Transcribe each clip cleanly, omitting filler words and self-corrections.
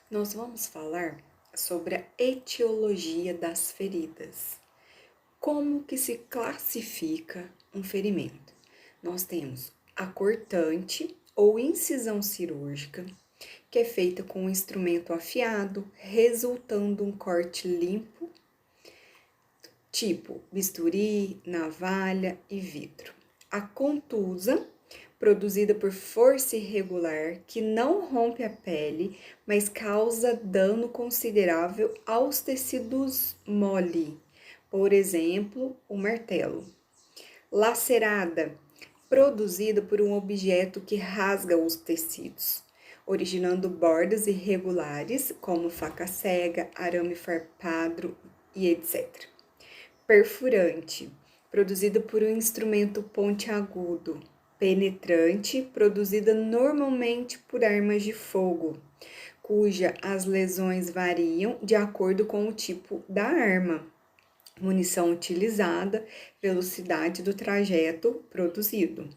Nós vamos falar sobre a etiologia das feridas. Como que se classifica um ferimento? Nós temos a cortante ou incisão cirúrgica, que é feita com um instrumento afiado, resultando um corte limpo, tipo bisturi, navalha e vidro. A contusa, produzida por força irregular, que não rompe a pele, mas causa dano considerável aos tecidos mole, por exemplo, o martelo. Lacerada, produzida por um objeto que rasga os tecidos, originando bordas irregulares, como faca cega, arame farpado e etc. Perfurante, produzida por um instrumento pontiagudo. Penetrante, produzida normalmente por armas de fogo, cuja as lesões variam de acordo com o tipo da arma, munição utilizada, velocidade do trajeto produzido.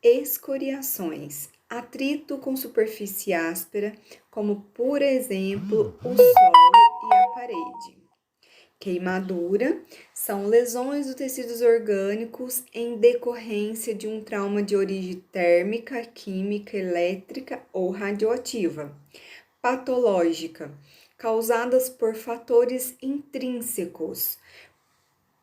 Escoriações, atrito com superfície áspera, como por exemplo o solo e a parede. Queimadura são lesões dos tecidos orgânicos em decorrência de um trauma de origem térmica, química, elétrica ou radioativa. Patológica, causadas por fatores intrínsecos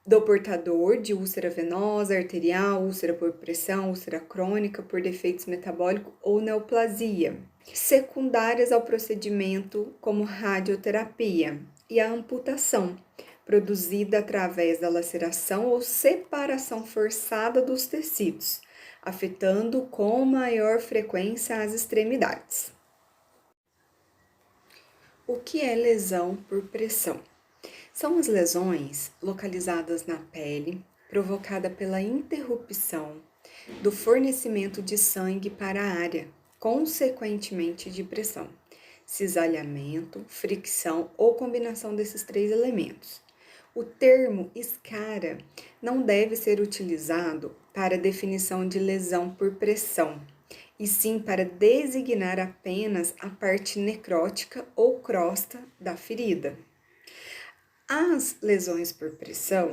do portador de úlcera venosa, arterial, úlcera por pressão, úlcera crônica, por defeitos metabólicos ou neoplasia. Secundárias ao procedimento, como radioterapia e a amputação, produzida através da laceração ou separação forçada dos tecidos, afetando com maior frequência as extremidades. O que é lesão por pressão? São as lesões localizadas na pele, provocada pela interrupção do fornecimento de sangue para a área, consequentemente de pressão, cisalhamento, fricção ou combinação desses três elementos. O termo escara não deve ser utilizado para definição de lesão por pressão, e sim para designar apenas a parte necrótica ou crosta da ferida. As lesões por pressão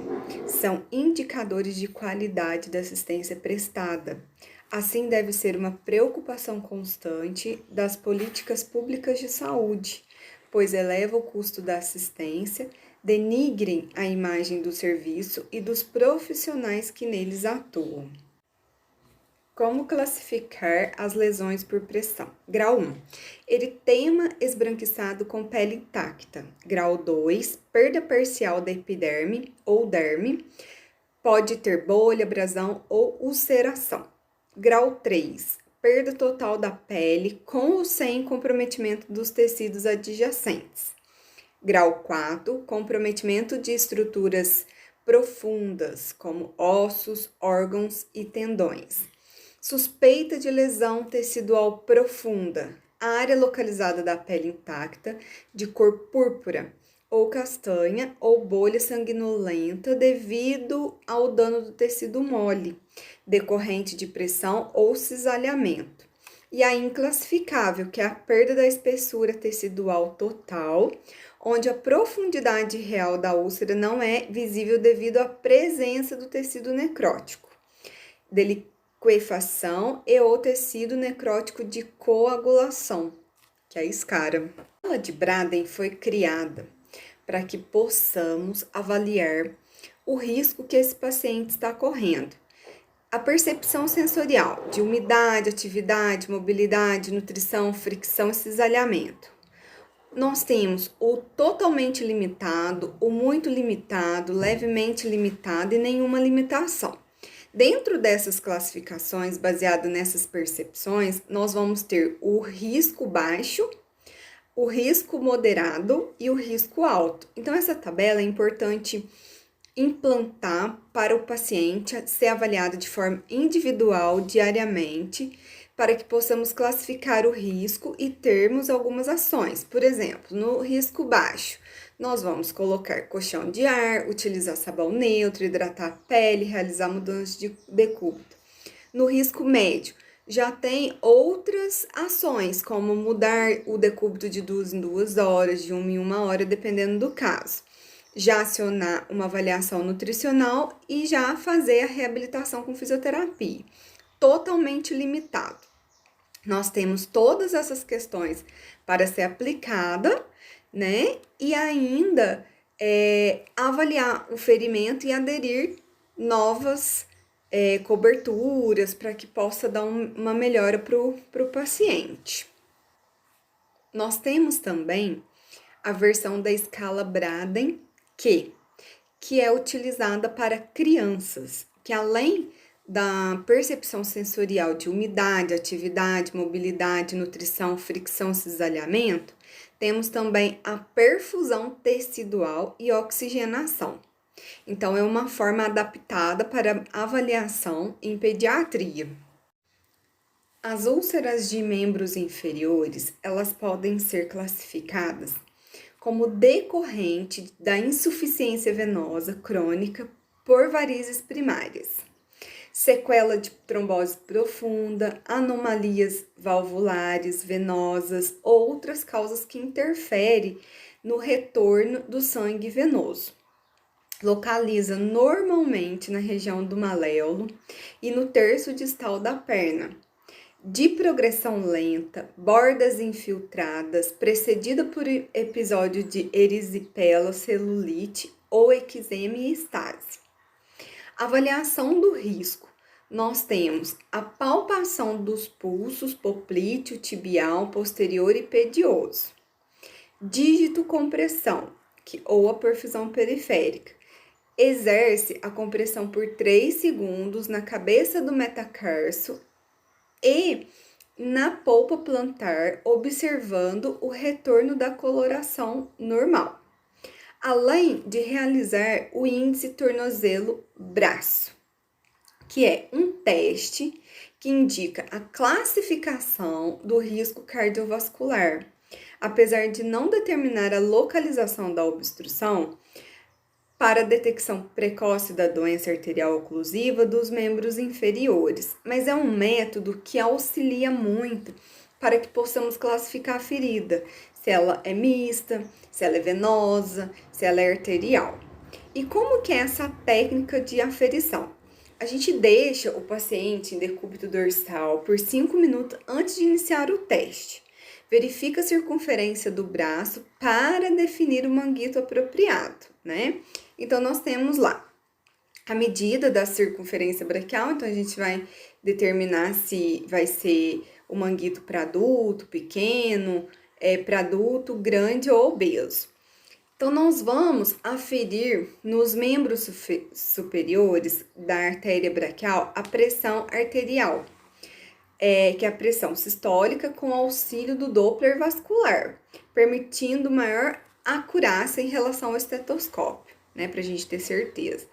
são indicadores de qualidade da assistência prestada. Assim, deve ser uma preocupação constante das políticas públicas de saúde, pois eleva o custo da assistência, denigrem a imagem do serviço e dos profissionais que neles atuam. Como classificar as lesões por pressão? Grau 1. Eritema esbranquiçado com pele intacta. Grau 2. Perda parcial da epiderme ou derme. Pode ter bolha, abrasão ou ulceração. Grau 3. Perda total da pele com ou sem comprometimento dos tecidos adjacentes. Grau 4. Comprometimento de estruturas profundas, como ossos, órgãos e tendões. Suspeita de lesão tecidual profunda, área localizada da pele intacta, de cor púrpura ou castanha ou bolha sanguinolenta devido ao dano do tecido mole, decorrente de pressão ou cisalhamento. E a inclassificável, que é a perda da espessura tecidual total, onde a profundidade real da úlcera não é visível devido à presença do tecido necrótico. Liquefação e ou tecido necrótico de coagulação, que é a escara. A escala de Braden foi criada para que possamos avaliar o risco que esse paciente está correndo. A percepção sensorial de umidade, atividade, mobilidade, nutrição, fricção e cisalhamento. Nós temos o totalmente limitado, o muito limitado, levemente limitado e nenhuma limitação. Dentro dessas classificações, baseado nessas percepções, nós vamos ter o risco baixo, o risco moderado e o risco alto. Então, essa tabela é importante implantar para o paciente ser avaliado de forma individual, diariamente, para que possamos classificar o risco e termos algumas ações. Por exemplo, no risco baixo, nós vamos colocar colchão de ar, utilizar sabão neutro, hidratar a pele, realizar mudanças de decúbito. No risco médio, já tem outras ações, como mudar o decúbito de 2 em 2 horas, de 1 em 1 hora, dependendo do caso. Já acionar uma avaliação nutricional e já fazer a reabilitação com fisioterapia. Totalmente limitado. Nós temos todas essas questões para ser aplicada, né? E ainda avaliar o ferimento e aderir novas coberturas para que possa dar uma melhora para o paciente. Nós temos também a versão da escala Braden, que é utilizada para crianças, que além da percepção sensorial de umidade, atividade, mobilidade, nutrição, fricção, cisalhamento, temos também a perfusão tecidual e oxigenação. Então, é uma forma adaptada para avaliação em pediatria. As úlceras de membros inferiores, elas podem ser classificadas como decorrente da insuficiência venosa crônica por varizes primárias, sequela de trombose profunda, anomalias valvulares, venosas, outras causas que interferem no retorno do sangue venoso. Localiza normalmente na região do maléolo e no terço distal da perna. De progressão lenta, bordas infiltradas, precedida por episódio de erisipela, celulite ou eczema e estase. Avaliação do risco. Nós temos a palpação dos pulsos poplíteo, tibial, posterior e pedioso. Dígito compressão, ou a perfusão periférica. Exerce a compressão por 3 segundos na cabeça do metacarso e na polpa plantar, observando o retorno da coloração normal, além de realizar o índice tornozelo-braço, que é um teste que indica a classificação do risco cardiovascular. Apesar de não determinar a localização da obstrução, para a detecção precoce da doença arterial oclusiva dos membros inferiores, mas é um método que auxilia muito para que possamos classificar a ferida, se ela é mista, se ela é venosa, se ela é arterial. E como que é essa técnica de aferição? A gente deixa o paciente em decúbito dorsal por 5 minutos antes de iniciar o teste. Verifica a circunferência do braço para definir o manguito apropriado, né? Então, nós temos lá a medida da circunferência braquial, então a gente vai determinar se vai ser o manguito para adulto, pequeno, para adulto, grande ou obeso. Então, nós vamos aferir nos membros superiores da artéria braquial a pressão arterial, que é a pressão sistólica com auxílio do Doppler vascular, permitindo maior acurácia em relação ao estetoscópio, né, para a gente ter certeza.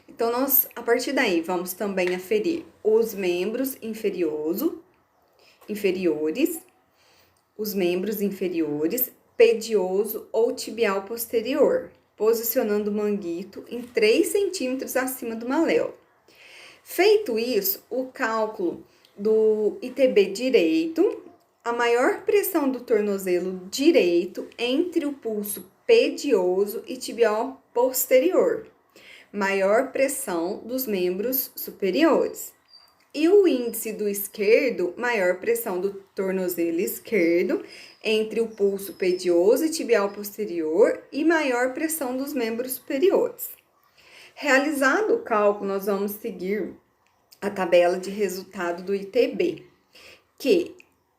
Então, nós, a partir daí, vamos também aferir os membros inferiores, os membros inferiores, pedioso ou tibial posterior, posicionando o manguito em 3 centímetros acima do maléolo. Feito isso, o cálculo do ITB direito, a maior pressão do tornozelo direito entre o pulso pedioso e tibial posterior, maior pressão dos membros superiores. E o índice do esquerdo, maior pressão do tornozelo esquerdo entre o pulso pedioso e tibial posterior e maior pressão dos membros superiores. Realizado o cálculo, nós vamos seguir a tabela de resultado do ITB, que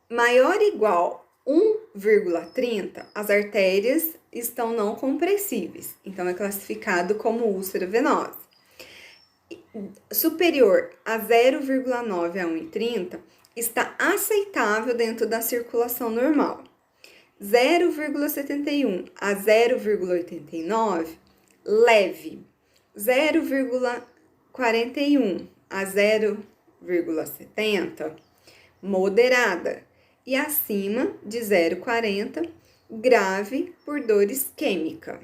maior ou igual 1,30, as artérias estão não compressíveis, então é classificado como úlcera venosa. Superior a 0,9 a 1,30 está aceitável dentro da circulação normal. 0,71 a 0,89, leve. 0,41 a 0,70, moderada. E acima de 0,40, grave por dor isquêmica.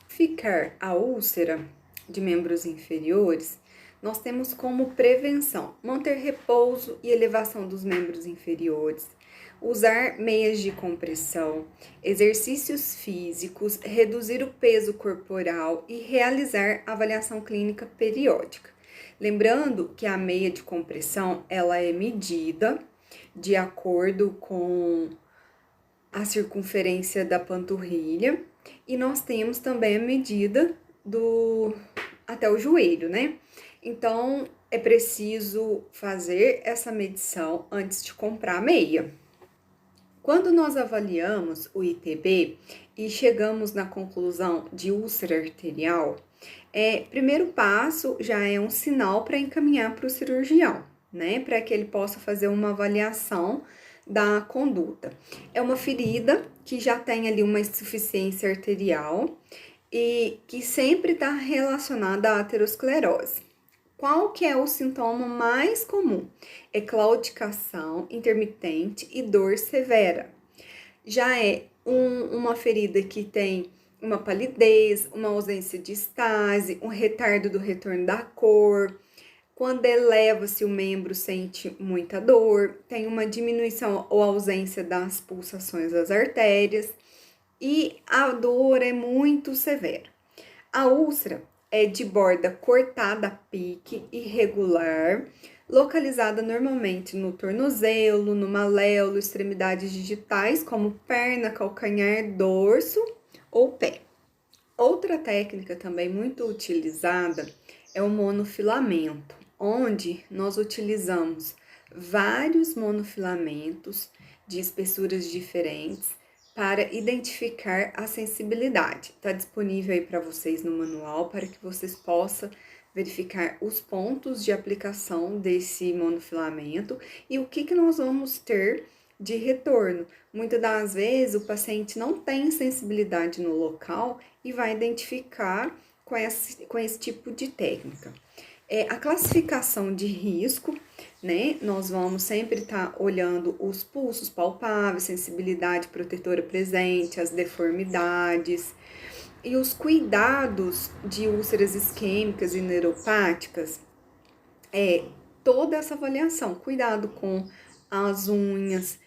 Ficar a úlcera de membros inferiores, nós temos como prevenção manter repouso e elevação dos membros inferiores, usar meias de compressão, exercícios físicos, reduzir o peso corporal e realizar avaliação clínica periódica. Lembrando que a meia de compressão, ela é medida de acordo com a circunferência da panturrilha e nós temos também a medida até o joelho, né? Então, é preciso fazer essa medição antes de comprar a meia. Quando nós avaliamos o ITB e chegamos na conclusão de úlcera arterial, primeiro passo já é um sinal para encaminhar para o cirurgião, né? Para que ele possa fazer uma avaliação da conduta. É uma ferida que já tem ali uma insuficiência arterial e que sempre está relacionada à aterosclerose. Qual que é o sintoma mais comum? É claudicação intermitente e dor severa. Já é uma ferida que tem uma palidez, uma ausência de estase, um retardo do retorno da cor. Quando eleva-se o membro, sente muita dor, tem uma diminuição ou ausência das pulsações das artérias e a dor é muito severa. A úlcera é de borda cortada a pique, irregular, localizada normalmente no tornozelo, no maléolo, extremidades digitais como perna, calcanhar, dorso ou pé. Outra técnica também muito utilizada é o monofilamento, onde nós utilizamos vários monofilamentos de espessuras diferentes para identificar a sensibilidade. Está disponível aí para vocês no manual para que vocês possam verificar os pontos de aplicação desse monofilamento e o que nós vamos ter de retorno. Muitas das vezes o paciente não tem sensibilidade no local e vai identificar com esse tipo de técnica. A classificação de risco, né? Nós vamos sempre estar olhando os pulsos palpáveis, sensibilidade protetora presente, as deformidades e os cuidados de úlceras isquêmicas e neuropáticas. Toda essa avaliação, cuidado com as unhas,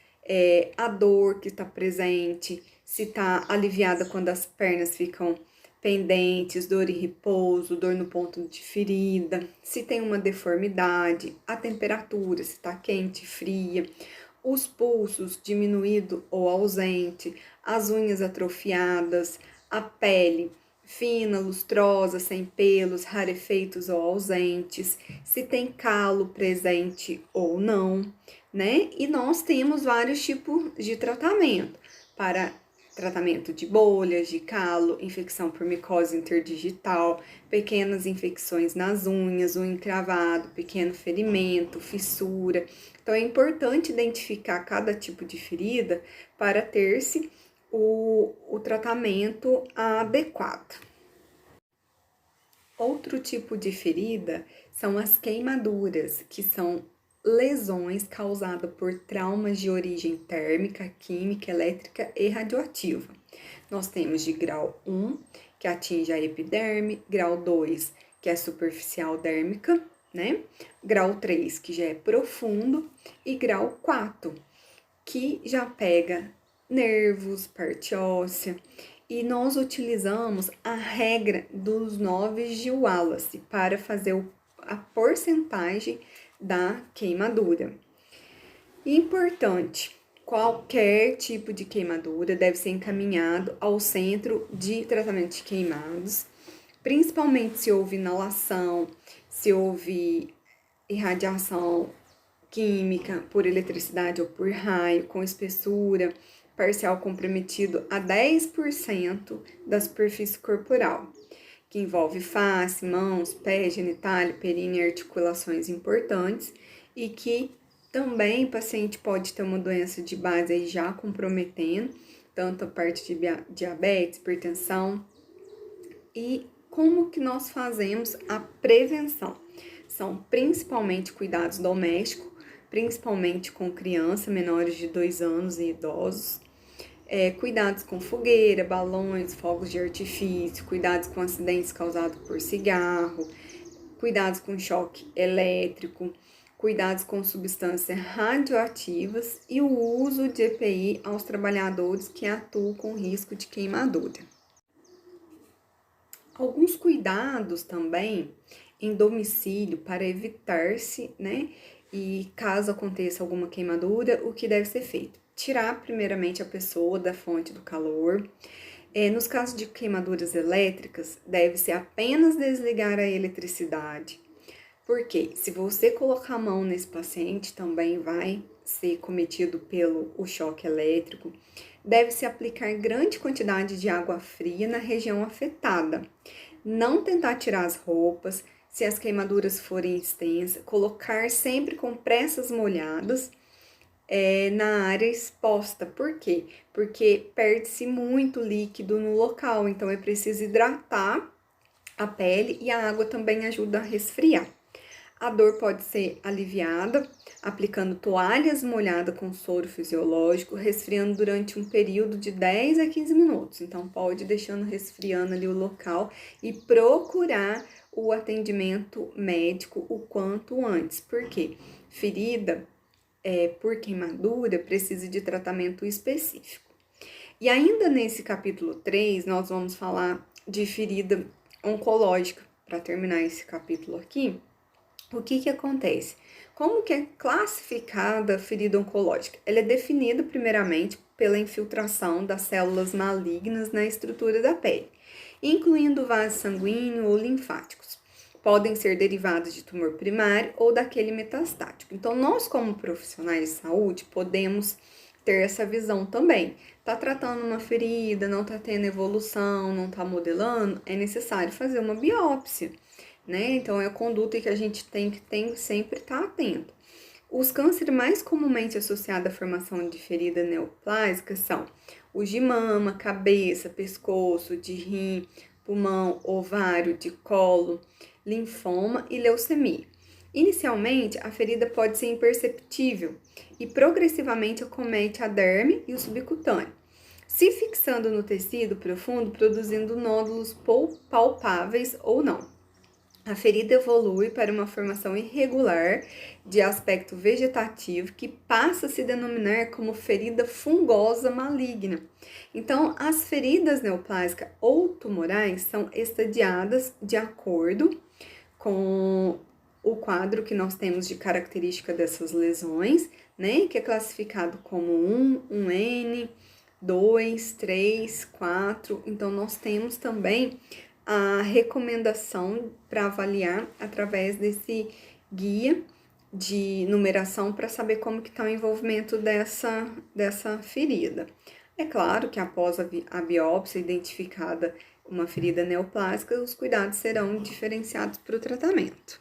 a dor que está presente, se está aliviada quando as pernas ficam pendentes, dor em repouso, dor no ponto de ferida, se tem uma deformidade, a temperatura, se está quente, fria, os pulsos diminuído ou ausente, as unhas atrofiadas, a pele fina, lustrosa, sem pelos, rarefeitos ou ausentes, se tem calo presente ou não, né? E nós temos vários tipos de tratamento para tratamento de bolhas, de calo, infecção por micose interdigital, pequenas infecções nas unhas, um encravado, pequeno ferimento, fissura. Então, é importante identificar cada tipo de ferida para ter-se o tratamento adequado. Outro tipo de ferida são as queimaduras, que são lesões causadas por traumas de origem térmica, química, elétrica e radioativa. Nós temos de grau 1, que atinge a epiderme, grau 2, que é superficial dérmica, né? Grau 3, que já é profundo, e grau 4, que já pega nervos, parte óssea. E nós utilizamos a regra dos 9 de Wallace para fazer a porcentagem da queimadura. Importante, qualquer tipo de queimadura deve ser encaminhado ao centro de tratamento de queimados, principalmente se houve inalação, se houve irradiação química por eletricidade ou por raio, com espessura parcial comprometido a 10% da superfície corporal, que envolve face, mãos, pés, genitália, períneo e articulações importantes, e que também o paciente pode ter uma doença de base aí já comprometendo, tanto a parte de diabetes, hipertensão. E como que nós fazemos a prevenção? São principalmente cuidados domésticos, principalmente com crianças menores de 2 anos e idosos, cuidados com fogueira, balões, fogos de artifício, cuidados com acidentes causados por cigarro, cuidados com choque elétrico, cuidados com substâncias radioativas e o uso de EPI aos trabalhadores que atuam com risco de queimadura. Alguns cuidados também em domicílio para evitar-se, né? E caso aconteça alguma queimadura, o que deve ser feito? Tirar primeiramente a pessoa da fonte do calor. Nos casos de queimaduras elétricas, deve-se apenas desligar a eletricidade. Porque se você colocar a mão nesse paciente, também vai ser cometido pelo choque elétrico. Deve-se aplicar grande quantidade de água fria na região afetada. Não tentar tirar as roupas, se as queimaduras forem extensas, colocar sempre compressas molhadas na área exposta. Por quê? Porque perde-se muito líquido no local, então é preciso hidratar a pele e a água também ajuda a resfriar. A dor pode ser aliviada aplicando toalhas molhadas com soro fisiológico, resfriando durante um período de 10 a 15 minutos. Então, pode ir deixando resfriando ali o local e procurar o atendimento médico o quanto antes. Por quê? Ferida por queimadura precisa de tratamento específico. E ainda nesse capítulo 3, nós vamos falar de ferida oncológica. Para terminar esse capítulo aqui, o que acontece? Como que é classificada a ferida oncológica? Ela é definida primeiramente pela infiltração das células malignas na estrutura da pele, incluindo vaso sanguíneo ou linfáticos. Podem ser derivados de tumor primário ou daquele metastático. Então, nós como profissionais de saúde podemos ter essa visão também. Tá tratando uma ferida, não tá tendo evolução, não tá modelando, é necessário fazer uma biópsia, né? Então, é a conduta que a gente tem que sempre estar atento. Os cânceres mais comumente associados à formação de ferida neoplásica são os de mama, cabeça, pescoço, de rim, pulmão, ovário, de colo, linfoma e leucemia. Inicialmente, a ferida pode ser imperceptível e progressivamente acomete a derme e o subcutâneo, se fixando no tecido profundo, produzindo nódulos palpáveis ou não. A ferida evolui para uma formação irregular de aspecto vegetativo que passa a se denominar como ferida fungosa maligna. Então, as feridas neoplásicas ou tumorais são estadiadas de acordo com o quadro que nós temos de característica dessas lesões, né? Que é classificado como 1, 1N, 2, 3, 4. Então, nós temos também a recomendação para avaliar através desse guia de numeração para saber como que está o envolvimento dessa ferida. É claro que após a biópsia identificada uma ferida neoplásica, os cuidados serão diferenciados para o tratamento.